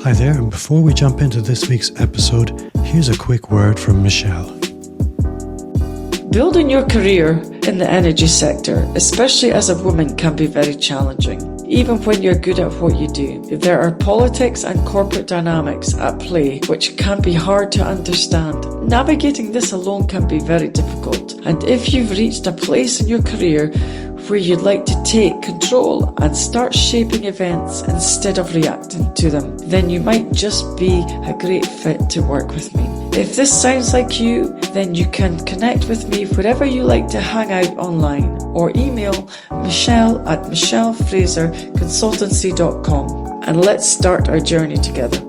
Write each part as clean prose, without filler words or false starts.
Hi there, and before we jump into this week's episode, here's a quick word from Michelle. Building your career in the energy sector, especially as a woman, can be very challenging, even when you're good at what you do. There are politics and corporate dynamics at play which can be hard to understand. Navigating this alone can be very difficult, and if you've reached a place in your career where you'd like to take control and start shaping events instead of reacting to them, then you might just be a great fit to work with me. If this sounds like you, then you can connect with me wherever you like to hang out online, or email michelle@michellefraserconsultancy.com, and let's start our journey together.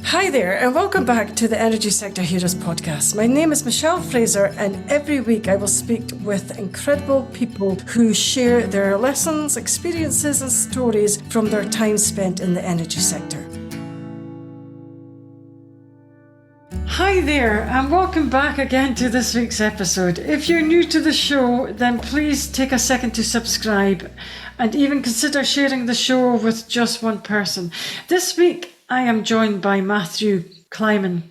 Hi there, and welcome back to the Energy Sector Heroes podcast. My name is Michelle Fraser, and every week I will speak with incredible people who share their lessons, experiences, and stories from their time spent in the energy sector. Hi there, and welcome back again to this week's episode. If you're new to the show, then please take a second to subscribe and even consider sharing the show with just one person. This week, I am joined by Matthew Kleiman.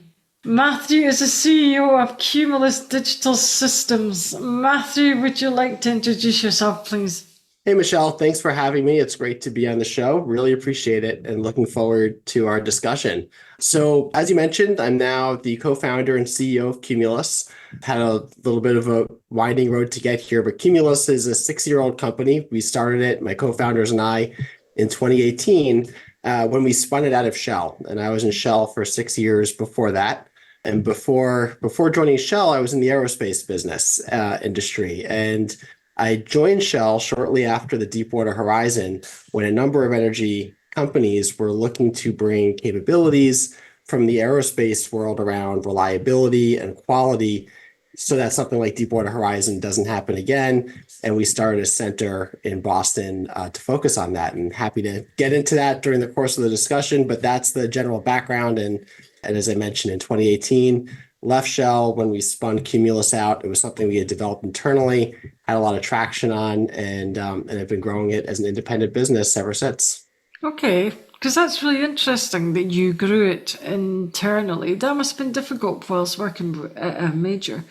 Matthew is the CEO of Cumulus Digital Systems. Matthew, would you like to introduce yourself, please? Hey, Michelle, thanks for having me. It's great to be on the show. Really appreciate it and looking forward to our discussion. So as you mentioned, I'm now the co-founder and CEO of Cumulus. Had a little bit of a winding road to get here, but Cumulus is a 6-year-old company. We started it, my co-founders and I, in 2018 when we spun it out of Shell. And I was in Shell for 6 years before that. And before joining Shell, I was in the aerospace business industry. And I joined Shell shortly after the Deepwater Horizon, when a number of energy companies were looking to bring capabilities from the aerospace world around reliability and quality so that something like Deepwater Horizon doesn't happen again. And we started a center in Boston to focus on that, and happy to get into that during the course of the discussion. But that's the general background. And as I mentioned, in 2018, left Shell when we spun Cumulus out. It was something we had developed internally, had a lot of traction on, and have been growing it as an independent business ever since. Okay, because that's really interesting that you grew it internally. That must have been difficult whilst working at a major.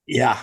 Yeah,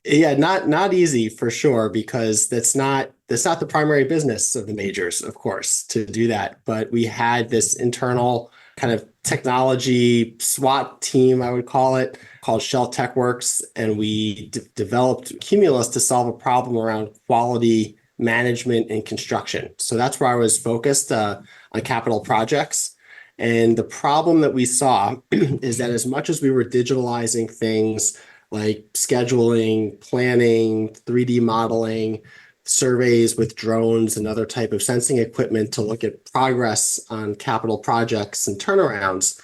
not easy for sure, because that's not the primary business of the majors, of course, to do that. But we had this internal kind of technology SWAT team, I would call it, called Shell TechWorks, and we developed Cumulus to solve a problem around quality management and construction. So that's where I was focused on capital projects. And the problem that we saw is that as much as we were digitalizing things like scheduling, planning, 3D modeling, surveys with drones and other type of sensing equipment to look at progress on capital projects and turnarounds,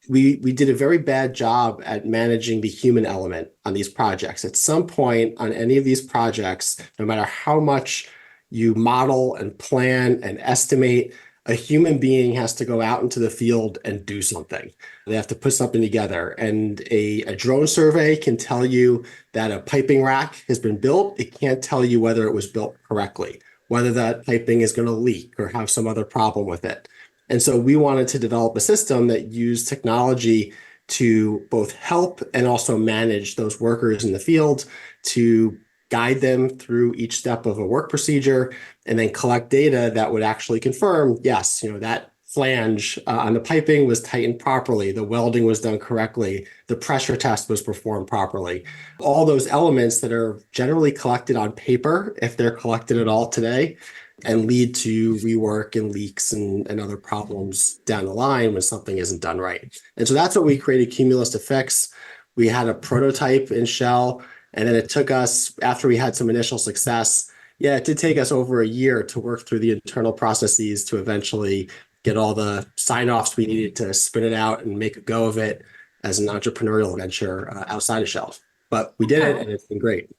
we did a very bad job at managing the human element on these projects. At some point on any of these projects, no matter how much you model and plan and estimate, a human being has to go out into the field and do something. They have to put something together. And a drone survey can tell you that a piping rack has been built. It can't tell you whether it was built correctly, whether that piping is going to leak or have some other problem with it. And so we wanted to develop a system that used technology to both help and also manage those workers in the field, to guide them through each step of a work procedure, and then collect data that would actually confirm, yes, that flange on the piping was tightened properly, the welding was done correctly, the pressure test was performed properly. All those elements that are generally collected on paper, if they're collected at all today, and lead to rework and leaks and other problems down the line when something isn't done right. And so that's what we created Cumulus to fix. We had a prototype in Shell, and then it took us, after we had some initial success, it did take us over a year to work through the internal processes to eventually get all the sign-offs we needed to spin it out and make a go of it as an entrepreneurial venture outside of Shell. But we did it, and it's been great.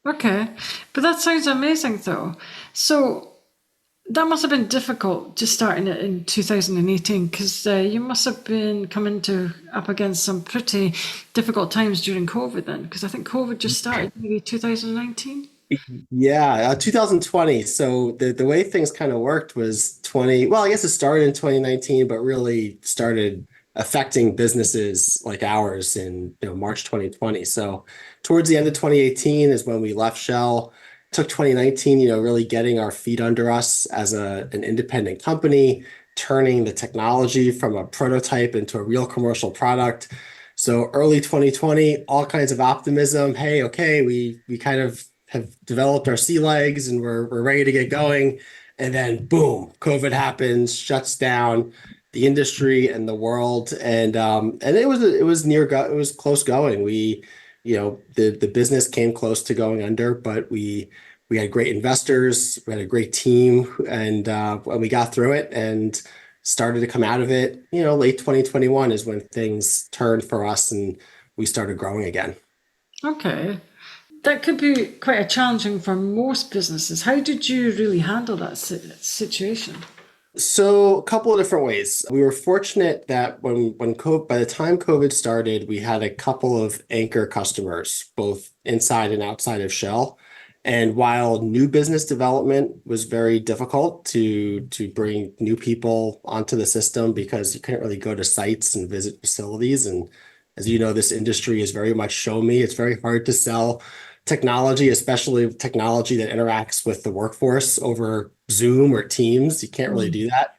Okay, but that sounds amazing though. So that must have been difficult just starting it in 2018, because you must have been coming up against some pretty difficult times during COVID then, because I think COVID just started maybe 2019. Yeah, 2020. So the way things kind of worked was 20, well, I guess it started in 2019, but really started affecting businesses like ours in March 2020. So towards the end of 2018 is when we left Shell. Took 2019, really getting our feet under us as an independent company, turning the technology from a prototype into a real commercial product. So early 2020, all kinds of optimism. Hey, okay, we kind of have developed our sea legs and we're ready to get going. And then boom, COVID happens, shuts down the industry and the world. And it was close going. The business came close to going under, but we had great investors, we had a great team, and we got through it and started to come out of it. Late 2021 is when things turned for us and we started growing again. Okay. That could be quite a challenging for most businesses. How did you really handle that situation? So a couple of different ways. We were fortunate that by the time COVID started, we had a couple of anchor customers, both inside and outside of Shell. And while new business development was very difficult to bring new people onto the system because you couldn't really go to sites and visit facilities. And as you know, this industry is very much show me. It's very hard to sell technology, especially technology that interacts with the workforce over Zoom or Teams. You can't really do that.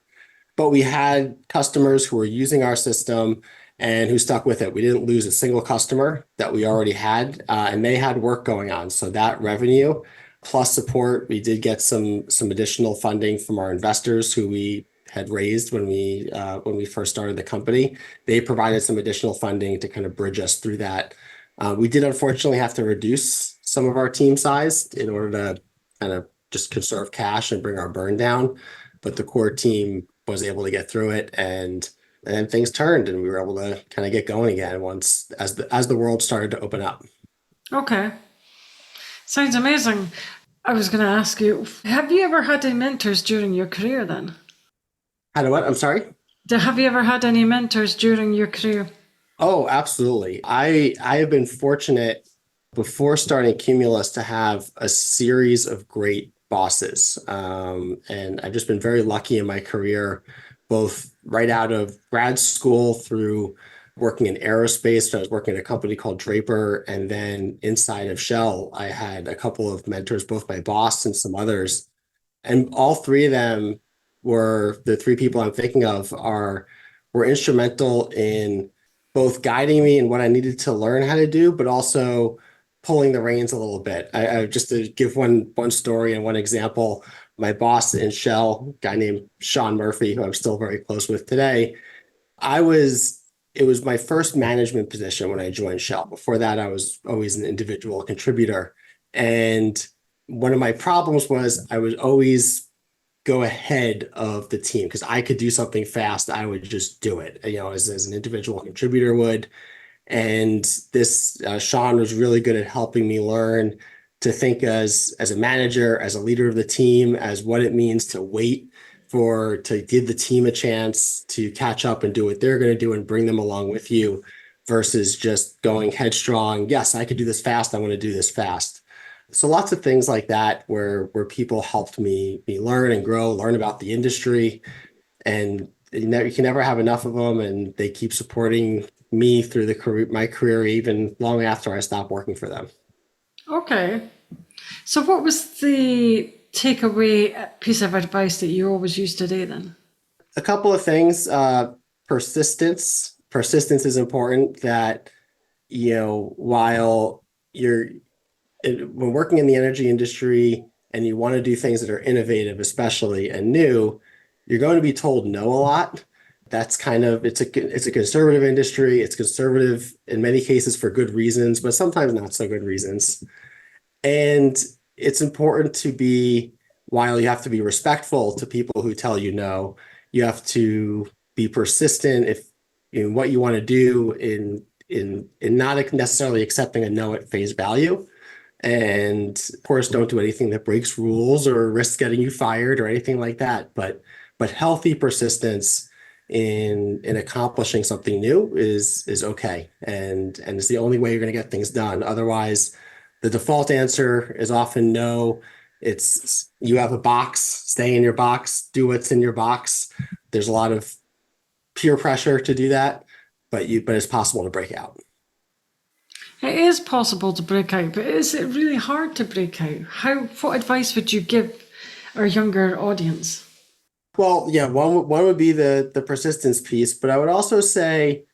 But we had customers who were using our system and who stuck with it. We didn't lose a single customer that we already had, and they had work going on. So that revenue plus support, we did get some additional funding from our investors who we had raised when we first started the company. They provided some additional funding to kind of bridge us through that. We did unfortunately have to reduce some of our team size in order to kind of just conserve cash and bring our burn down. But the core team was able to get through it, and then things turned, and we were able to kind of get going again once as the world started to open up. Okay. Sounds amazing. I was going to ask you, have you ever had any mentors during your career then? How do what? I'm sorry. Have you ever had any mentors during your career? Oh, absolutely. I have been fortunate before starting Cumulus to have a series of great bosses. And I've just been very lucky in my career, both right out of grad school through working in aerospace. I was working at a company called Draper, and then inside of Shell, I had a couple of mentors, both my boss and some others. And all three of them were the three people I'm thinking of are were instrumental in both guiding me in what I needed to learn how to do, but also pulling the reins a little bit. I just to give one story and one example, my boss in Shell, a guy named Sean Murphy, who I'm still very close with today, I was it was my first management position when I joined Shell. Before that, I was always an individual contributor. And one of my problems was I would always go ahead of the team because I could do something fast. I would just do it, as an individual contributor would. And this Sean was really good at helping me learn to think as a manager, as a leader of the team, as what it means to wait to give the team a chance to catch up and do what they're going to do and bring them along with you versus just going headstrong. Yes, I could do this fast. I want to do this fast. So lots of things like that where people helped me learn and grow, learn about the industry, and you can never have enough of them, and they keep supporting me through my career, even long after I stopped working for them. Okay. So, what was the takeaway piece of advice that you always use today then? A couple of things. Persistence. Persistence is important. That while when working in the energy industry and you want to do things that are innovative, especially and new, you're going to be told no a lot. That's it's a conservative industry. It's conservative in many cases for good reasons, but sometimes not so good reasons. And it's important while you have to be respectful to people who tell you no, you have to be persistent in what you want to do in not necessarily accepting a no at face value. And of course, don't do anything that breaks rules or risks getting you fired or anything like that. But healthy persistence in accomplishing something new is okay, and it's the only way you're going to get things done. Otherwise, The default answer is often no. It's you have a box, stay in your box, do what's in your box. There's a lot of peer pressure to do that, but it's possible to break out. It is possible to break out, but is it really hard to break out? What advice would you give our younger audience? Well, yeah, one would be the persistence piece, but I would also say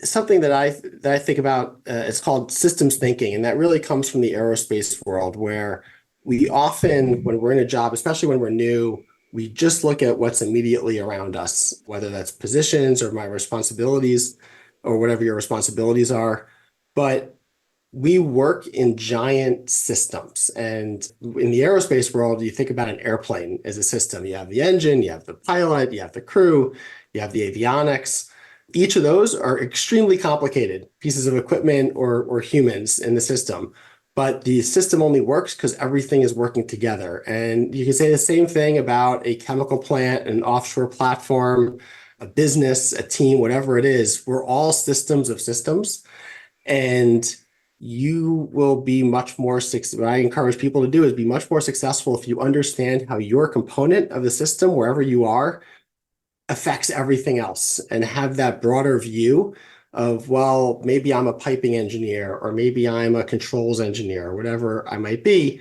something that I think about. It's called systems thinking, and that really comes from the aerospace world, where we often, when we're in a job, especially when we're new, we just look at what's immediately around us, whether that's positions or my responsibilities or whatever your responsibilities are. But we work in giant systems. And in the aerospace world, you think about an airplane as a system. You have the engine, you have the pilot, you have the crew, you have the avionics. Each of those are extremely complicated pieces of equipment or humans in the system. But the system only works because everything is working together. And you can say the same thing about a chemical plant, an offshore platform, a business, a team, whatever it is. We're all systems of systems. And you will be much more what I encourage people to do is be much more successful if you understand how your component of the system, wherever you are, affects everything else and have that broader view of, well, maybe I'm a piping engineer or maybe I'm a controls engineer or whatever I might be,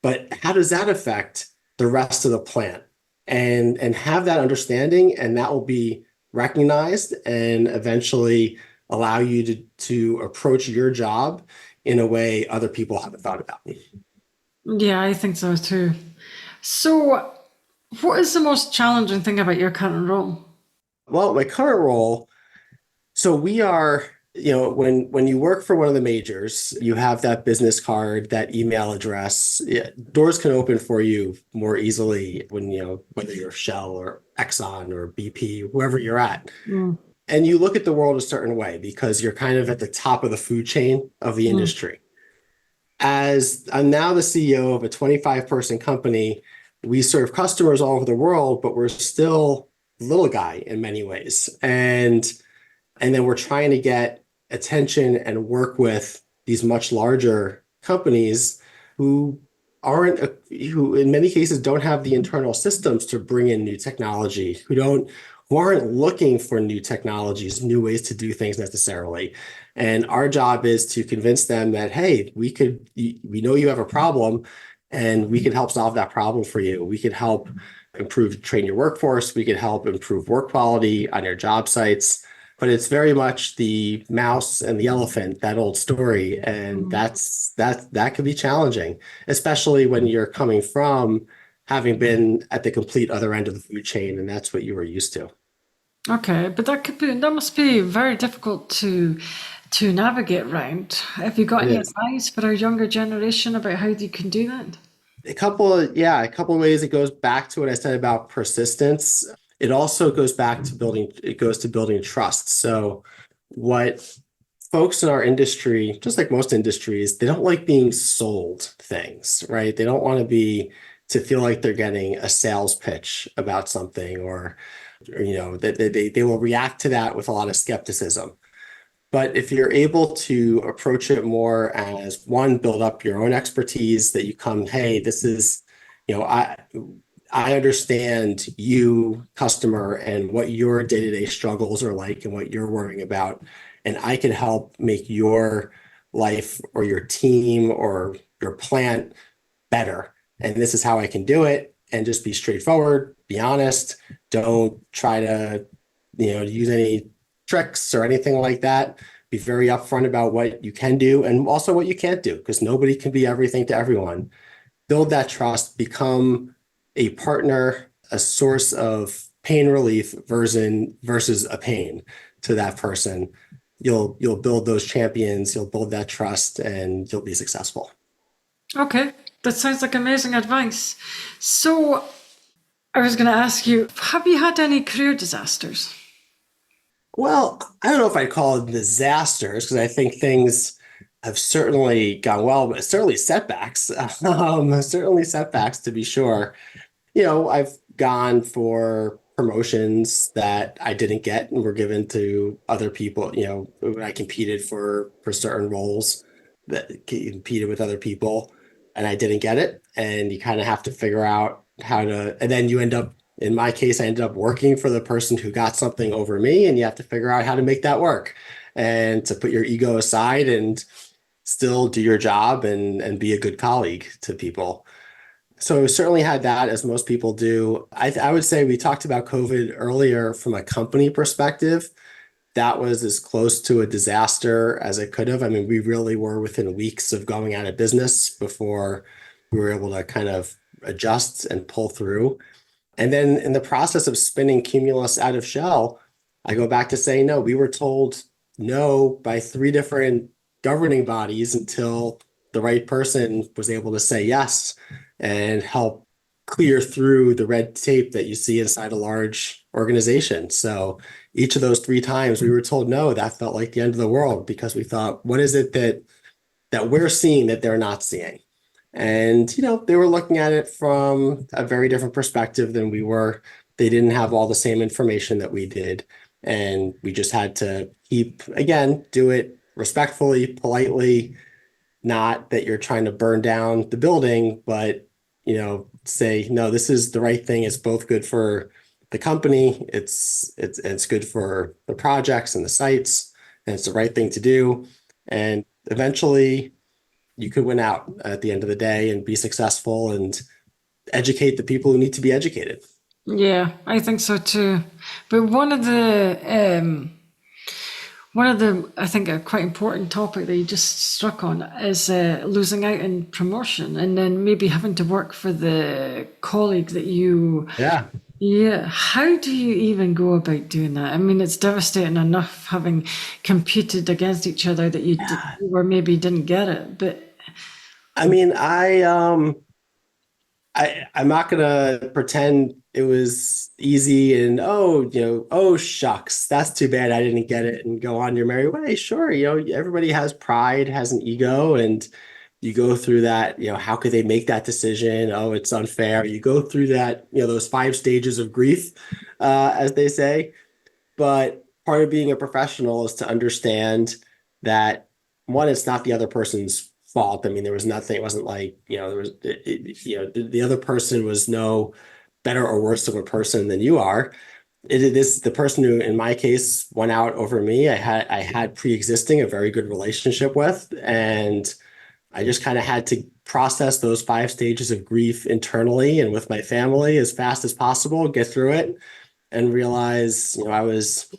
but how does that affect the rest of the plant? And have that understanding, and that will be recognized and eventually allow you to approach your job in a way other people haven't thought about. Yeah, I think so too. So, what is the most challenging thing about your current role? Well, my current role, so we are, when you work for one of the majors, you have that business card, that email address. Yeah, doors can open for you more easily when, whether you're Shell or Exxon or BP, whoever you're at. Mm, And you look at the world a certain way because you're kind of at the top of the food chain of the mm. industry. As I'm now the CEO of a 25-person company, we serve customers all over the world, but we're still little guy in many ways. And then we're trying to get attention and work with these much larger companies who aren't, who in many cases don't have the internal systems to bring in new technology, who aren't looking for new technologies, new ways to do things necessarily. And our job is to convince them that, hey, we know you have a problem and we can help solve that problem for you. We can help train your workforce. We can help improve work quality on your job sites. But it's very much the mouse and the elephant, that old story. And that can be challenging, especially when you're coming from having been at the complete other end of the food chain, and that's what you were used to. Okay, but that must be very difficult to navigate around. Have you got It any is. advice for our younger generation about how they can do that? A couple of ways. It goes back to what I said about persistence. It also goes back to building trust. So what folks in our industry, just like most industries, they don't like being sold things, right? They don't want to feel like they're getting a sales pitch about something, or that they will react to that with a lot of skepticism. But if you're able to approach it more as one, build up your own expertise, that you come, hey, this is, you know, I understand you, customer, and what your day-to-day struggles are like and what you're worrying about. And I can help make your life or your team or your plant better. And this is how I can do it. And just be straightforward, be honest. Don't try to, use any tricks or anything like that. Be very upfront about what you can do and also what you can't do, because nobody can be everything to everyone. Build that trust, become a partner, a source of pain relief versus a pain to that person. You'll build those champions, you'll build that trust, and you'll be successful. Okay, that sounds like amazing advice. So, I was going to ask you, have you had any career disasters? Well, I don't know if I'd call it disasters because I think things have certainly gone well, but certainly setbacks. Certainly setbacks to be sure. I've gone for promotions that I didn't get and were given to other people, when I competed for certain roles. that competed with other people, and I didn't get it. And you kind of have to figure out how to, and then you end up, in my case, I ended up working for the person who got something over me, and you have to figure out how to make that work and to put your ego aside and still do your job and be a good colleague to people. So certainly had that, as most people do. I would say we talked about COVID earlier from a company perspective. That was as close to a disaster as it could have. I mean, we really were within weeks of going out of business before we were able to kind of adjust and pull through. And then in the process of spinning Cumulus out of shell, I go back to saying no. We were told no by three different governing bodies until the right person was able to say yes and help clear through the red tape that you see inside a large organization. So each of those three times we were told no, that felt like the end of the world because we thought, what is it that we're seeing that they're not seeing? And, they were looking at it from a very different perspective than we were. They didn't have all the same information that we did. And we just had to do it respectfully, politely, not that you're trying to burn down the building, but, say, no, this is the right thing. It's both good for the company. It's good for the projects and the sites, and it's the right thing to do. And eventually, you could win out at the end of the day and be successful and educate the people who need to be educated. Yeah, I think so too. But one of the I think a quite important topic that you just struck on is losing out in promotion and then maybe having to work for the colleague that you. Yeah. Yeah, how do you even go about doing that? I mean, it's devastating enough having competed against each other that or maybe didn't get it. But I mean, I'm not gonna pretend it was easy and oh shucks, that's too bad I didn't get it and go on your merry way. Sure, everybody has pride, has an ego, and you go through that, how could they make that decision? Oh, it's unfair. You go through that, those 5 stages of grief, as they say. But part of being a professional is to understand that one, it's not the other person's fault. I mean, there was nothing, it wasn't like, there was, the other person was no better or worse of a person than you are. It is the person who, in my case, went out over me. I had pre-existing a very good relationship with, and I just kind of had to process those 5 stages of grief internally and with my family as fast as possible, get through it, and realize, I was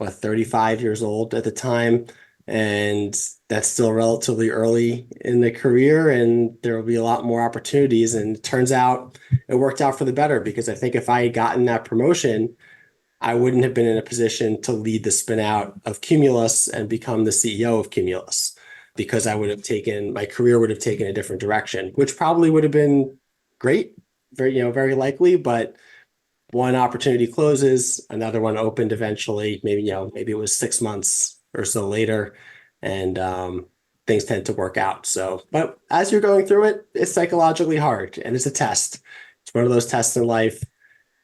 35 years old at the time, and that's still relatively early in the career, and there will be a lot more opportunities. And it turns out it worked out for the better, because I think if I had gotten that promotion, I wouldn't have been in a position to lead the spin out of Cumulus and become the CEO of Cumulus, because my career would have taken a different direction, which probably would have been great, very likely. But one opportunity closes, another one opened eventually. Maybe it was 6 months or so later, and things tend to work out. So, but as you're going through it, it's psychologically hard, and it's a test. It's one of those tests in life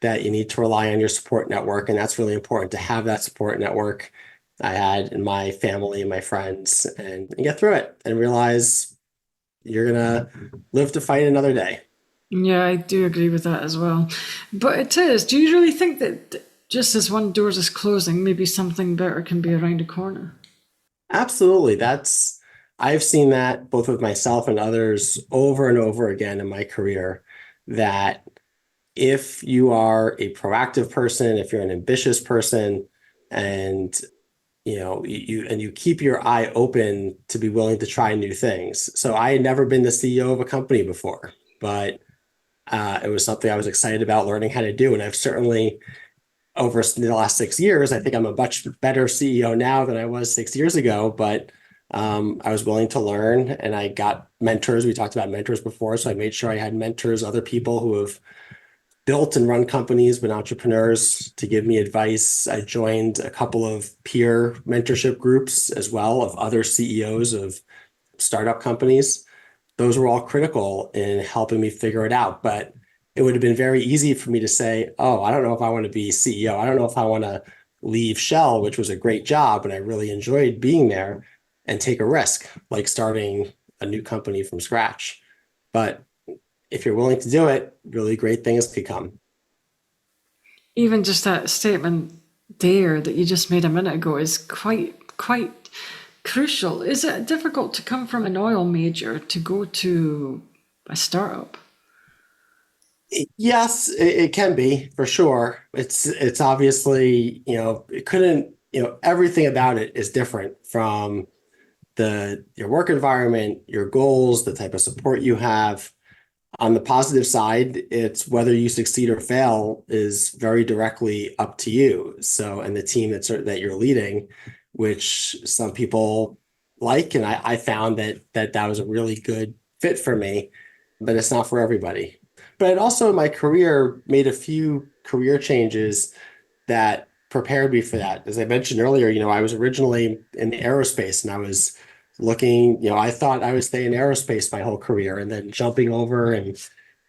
that you need to rely on your support network, and that's really important to have that support network. I had in my family and my friends, and get through it and realize you're gonna live to fight another day. yeah, I do agree with that as well. But it is. Do you really think that just as one door is closing, maybe something better can be around the corner? Absolutely. I've seen that both with myself and others over and over again in my career, that if you are a proactive person, if you're an ambitious person, and you keep your eye open to be willing to try new things. So I had never been the CEO of a company before, but it was something I was excited about learning how to do. And I've certainly, over the last 6 years, I think I'm a much better CEO now than I was 6 years ago. But I was willing to learn, and I got mentors. We talked about mentors before, so I made sure I had mentors, other people who have built and run companies, been entrepreneurs, to give me advice. I joined a couple of peer mentorship groups as well of other CEOs of startup companies. Those were all critical in helping me figure it out. But it would have been very easy for me to say, oh, I don't know if I want to be CEO. I don't know if I want to leave Shell, which was a great job, and I really enjoyed being there. and take a risk, like starting a new company from scratch. But if you're willing to do it, really great things could come. Even just that statement there that you just made a minute ago is quite crucial. Is it difficult to come from an oil major to go to a startup? Yes, it can be for sure. It's obviously, it couldn't, everything about it is different from your work environment, your goals, the type of support you have. On the positive side, it's whether you succeed or fail is very directly up to you. So, and the team that you're leading, which some people like, and I found that was a really good fit for me, but it's not for everybody. But it also in my career made a few career changes that prepared me for that. As I mentioned earlier, I was originally in aerospace and I was looking, I thought I would stay in aerospace my whole career, and then jumping over and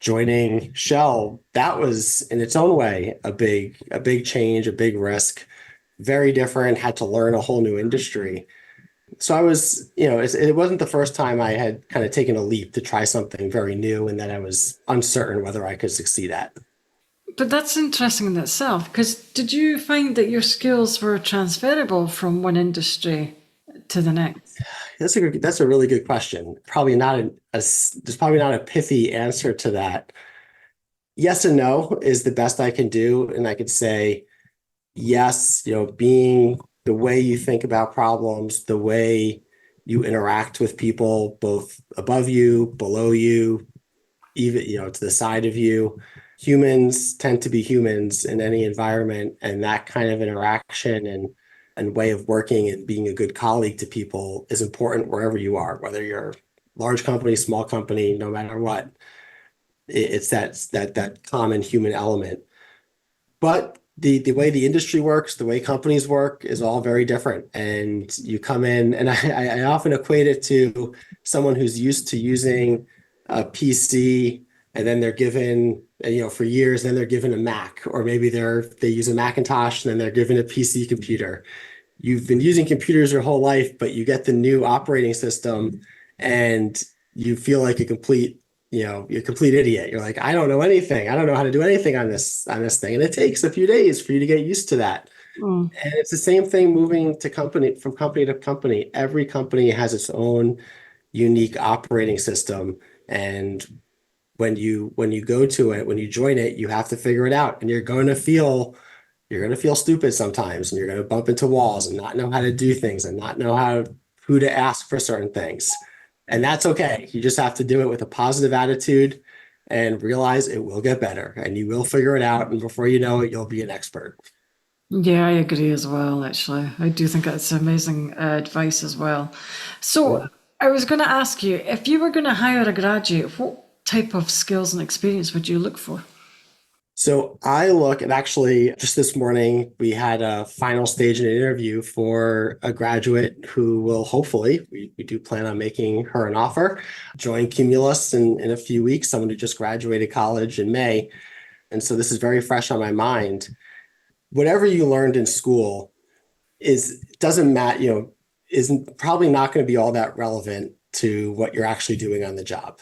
joining Shell, that was in its own way a big change, a big risk, very different, had to learn a whole new industry. So I was, it wasn't the first time I had kind of taken a leap to try something very new and that I was uncertain whether I could succeed at. But that's interesting in itself, because did you find that your skills were transferable from one industry to the next? That's a really good question. Probably not there's probably not a pithy answer to that. Yes and no is the best I can do. And I could say, yes, being the way you think about problems, the way you interact with people, both above you, below you, even, to the side of you. Humans tend to be humans in any environment, and that kind of interaction and way of working and being a good colleague to people is important wherever you are, whether you're large company, small company, no matter what. It's that common human element. But the way the industry works, the way companies work is all very different. And you come in, and I often equate it to someone who's used to using a PC, and then they're given, for years, then they're given a Mac, or maybe they use a Macintosh and then they're given a PC computer. You've been using computers your whole life, but you get the new operating system and you feel like you're a complete idiot. You're like, I don't know anything. I don't know how to do anything on this thing. And it takes a few days for you to get used to that. Mm. And it's the same thing moving from company to company. Every company has its own unique operating system. And when you go to it, when you join it, you have to figure it out. And you're going to feel stupid sometimes, and you're going to bump into walls and not know how to do things and not know who to ask for certain things. And that's okay. You just have to do it with a positive attitude and realize it will get better and you will figure it out. And before you know it, you'll be an expert. Yeah, I agree as well, actually. I do think that's amazing advice as well. So, I was going to ask you, if you were going to hire a graduate, what type of skills and experience would you look for? So I look at, actually just this morning, we had a final stage in an interview for a graduate who will hopefully, we do plan on making her an offer, join Cumulus in a few weeks, someone who just graduated college in May. And so this is very fresh on my mind. Whatever you learned in school doesn't matter, isn't probably not going to be all that relevant to what you're actually doing on the job.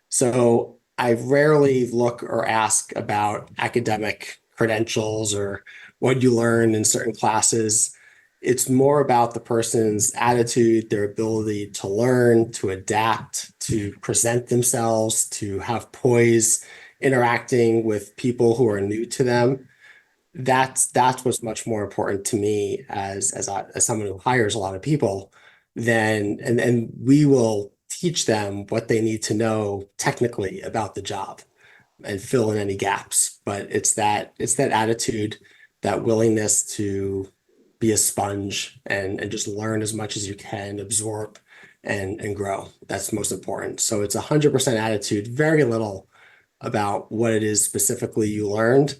So I rarely look or ask about academic credentials or what you learn in certain classes. It's more about the person's attitude, their ability to learn, to adapt, to present themselves, to have poise, interacting with people who are new to them. That's what's much more important to me as someone who hires a lot of people than and we will teach them what they need to know technically about the job and fill in any gaps. But it's that attitude, that willingness to be a sponge and just learn as much as you can, absorb and grow. That's most important. So it's 100% attitude, very little about what it is specifically you learned.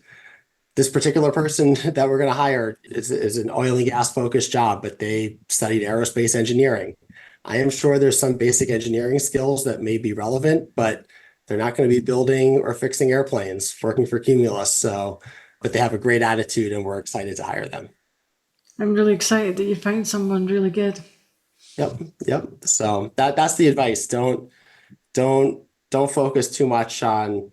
This particular person that we're going to hire is an oil and gas focused job, but they studied aerospace engineering. I am sure there's some basic engineering skills that may be relevant, but they're not going to be building or fixing airplanes working for Cumulus. So, but they have a great attitude and we're excited to hire them. I'm really excited that you found someone really good. Yep. Yep. So that's the advice. Don't don't focus too much on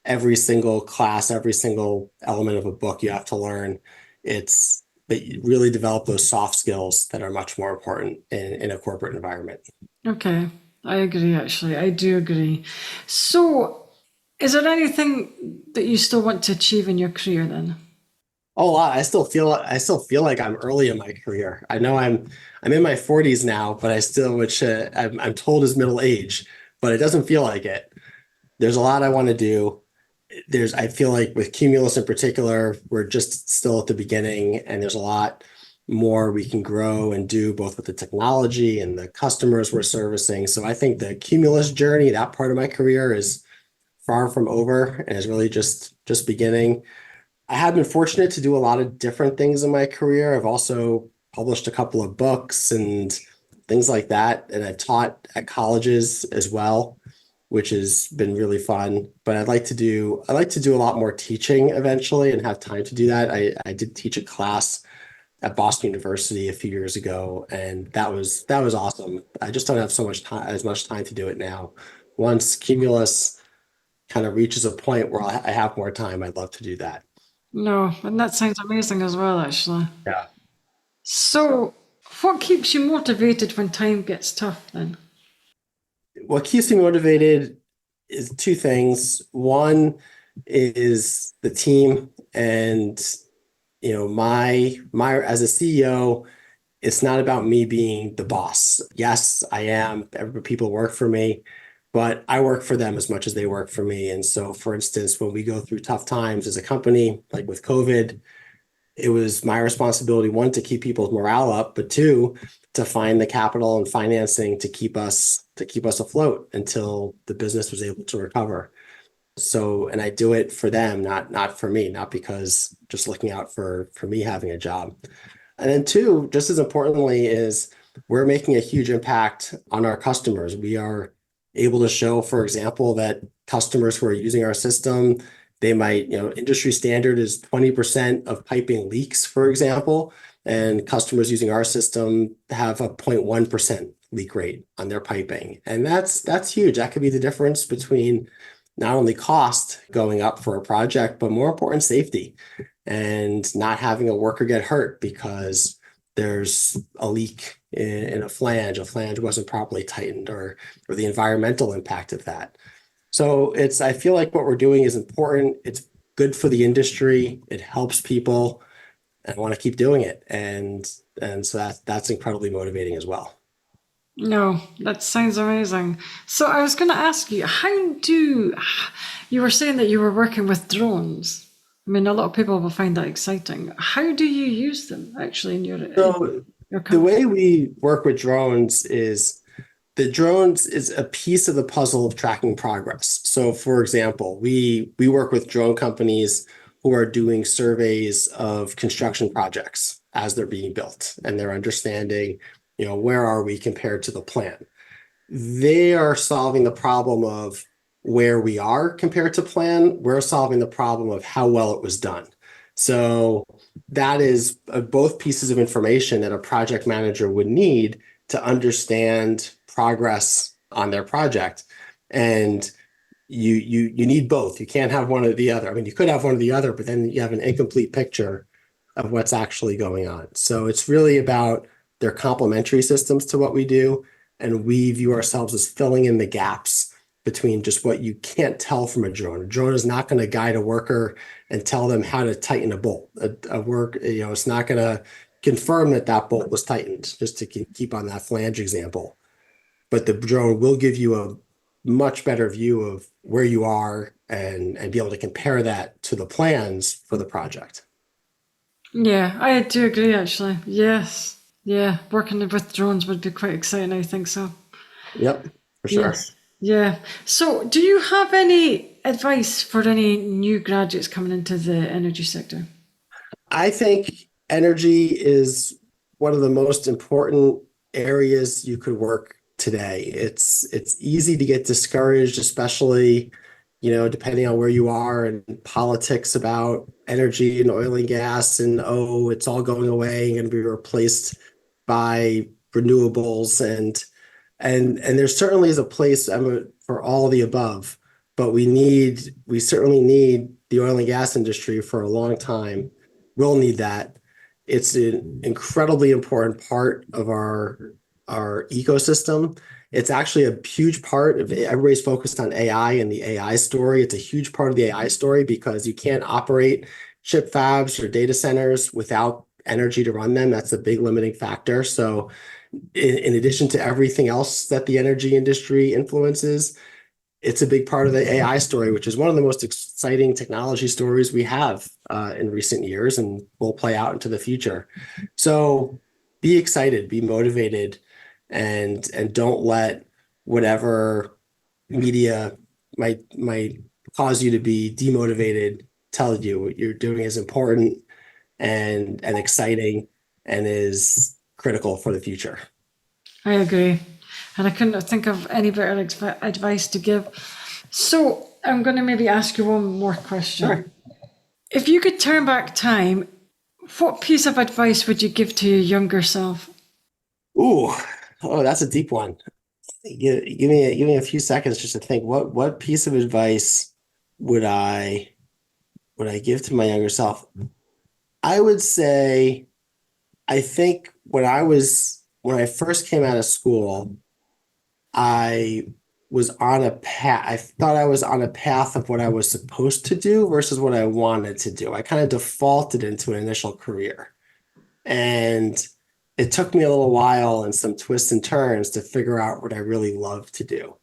every single class, every single element of a book you have to learn. But you really develop those soft skills that are much more important in a corporate environment. Okay, I agree, actually. I do agree. So, is there anything that you still want to achieve in your career then? Oh, wow. I still feel like I'm early in my career. I know I'm in my 40s now, but I still, which I'm told is middle age, but it doesn't feel like it. There's a lot I want to do. I feel like with Cumulus in particular, we're just still at the beginning, and there's a lot more we can grow and do both with the technology and the customers we're servicing. So I think the Cumulus journey, that part of my career is far from over and is really just beginning. I have been fortunate to do a lot of different things in my career. I've also published a couple of books and things like that, and I've taught at colleges as well, which has been really fun. But I'd like to do a lot more teaching eventually and have time to do that. I did teach a class at Boston University a few years ago, and that was awesome. I just don't have so much time as much time to do it now. Once Cumulus kind of reaches a point where I have more time, I'd love to do that. No, and that sounds amazing as well, actually. Yeah. So, what keeps you motivated when time gets tough then? What keeps me motivated is two things. One is the team, and my as a CEO, it's not about me being the boss. Yes, I am. People work for me, but I work for them as much as they work for me. And so, for instance, when we go through tough times as a company, like with COVID, it was my responsibility, one, to keep people's morale up, but two, to find the capital and financing to keep us afloat until the business was able to recover. So, and I do it for them, not for me, not because just looking out for me having a job. And then two, just as importantly, is we're making a huge impact on our customers. We are able to show, for example, that customers who are using our system, they might, industry standard is 20% of piping leaks, for example, and customers using our system have a 0.1% leak rate on their piping. And that's huge. That could be the difference between not only cost going up for a project, but more important, safety and not having a worker get hurt because there's a leak in a flange. A flange wasn't properly tightened, or the environmental impact of that. So I feel like what we're doing is important. It's good for the industry. It helps people. And I want to keep doing it. And so that's incredibly motivating as well. No, that sounds amazing. So, I was going to ask you, you were saying that you were working with drones. I mean, a lot of people will find that exciting. How do you use them actually in So your the company? way we work with drones is the drones is a piece of the puzzle of tracking progress. So, for example, we work with drone companies who are doing surveys of construction projects as they're being built, and they're understanding, where are we compared to the plan. They are solving the problem of where we are compared to plan. We're solving the problem of how well it was done. So that is both pieces of information that a project manager would need to understand progress on their project. And you need both. You can't have one or the other. I mean, you could have one or the other, but then you have an incomplete picture of what's actually going on. So it's really about their complementary systems to what we do, and we view ourselves as filling in the gaps between just what you can't tell from a drone. A drone is not going to guide a worker and tell them how to tighten a bolt. It's not going to confirm that that bolt was tightened, just to keep on that flange example. But the drone will give you a much better view of where you are and be able to compare that to the plans for the project. Yeah, I do agree actually. Yes. Yeah, working with drones would be quite exciting, I think so. Yep, for sure. Yes. Yeah. So, do you have any advice for any new graduates coming into the energy sector? I think energy is one of the most important areas you could work today. It's easy to get discouraged, especially, depending on where you are and politics about energy and oil and gas, and oh, it's all going away and going to be replaced by renewables, and there certainly is a place for all of the above, but we certainly need the oil and gas industry for a long time. We'll need that. It's an incredibly important part of our ecosystem. It's actually a huge part of everybody's focused on AI and the AI story. It's a huge part of the AI story because you can't operate chip fabs or data centers without energy to run them. That's a big limiting factor. So in addition to everything else that the energy industry influences, it's a big part of the AI story, which is one of the most exciting technology stories we have in recent years and will play out into the future. So be excited, be motivated, and don't let whatever media might cause you to be demotivated tell you what you're doing is important and exciting and is critical for the future. I agree. And I couldn't think of any better advice to give. So I'm going to maybe ask you one more question. Sure. If you could turn back time, what piece of advice would you give to your younger self? Oh, that's a deep one. Give me a few seconds just to think. What piece of advice would I give to my younger self? I would say, I think when I first came out of school, I was on a path. I thought I was on a path of what I was supposed to do versus what I wanted to do. I kind of defaulted into an initial career. And it took me a little while and some twists and turns to figure out what I really love to do.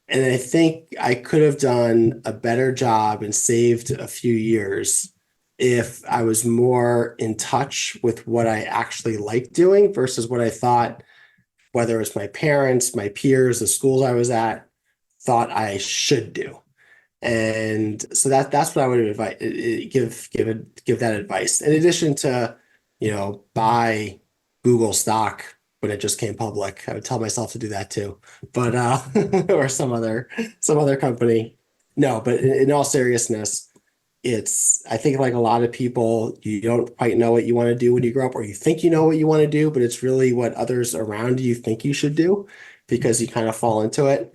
And I think I could have done a better job and saved a few years if I was more in touch with what I actually liked doing versus what I thought, whether it's my parents, my peers, the schools I was at, thought I should do. And so that's what I would give that advice. In addition to, buy Google stock when it just came public. I would tell myself to do that too, but or some other company. No, but in all seriousness, I think like a lot of people, you don't quite know what you want to do when you grow up, or you think you know what you want to do, but it's really what others around you think you should do because you kind of fall into it.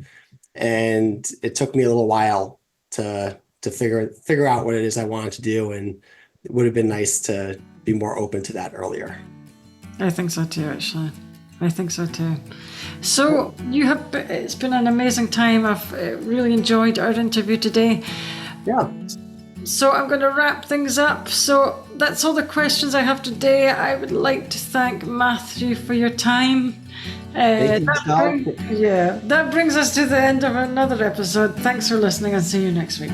And it took me a little while to figure out what it is I wanted to do, and it would have been nice to be more open to that earlier. I think so too, actually. I think so too. So it's been an amazing time. I've really enjoyed our interview today. Yeah. So I'm going to wrap things up. So that's all the questions I have today. I would like to thank Matthew for your time. Thank you, Michelle. That brings us to the end of another episode. Thanks for listening, and see you next week.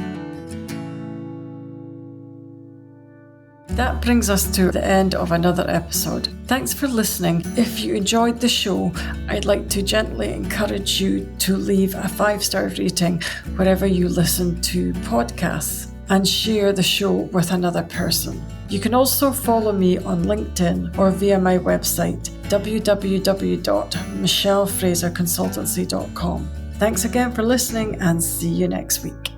That brings us to the end of another episode. Thanks for listening. If you enjoyed the show, I'd like to gently encourage you to leave a 5-star rating wherever you listen to podcasts and share the show with another person. You can also follow me on LinkedIn or via my website, www.michellefraserconsultancy.com. Thanks again for listening, and see you next week.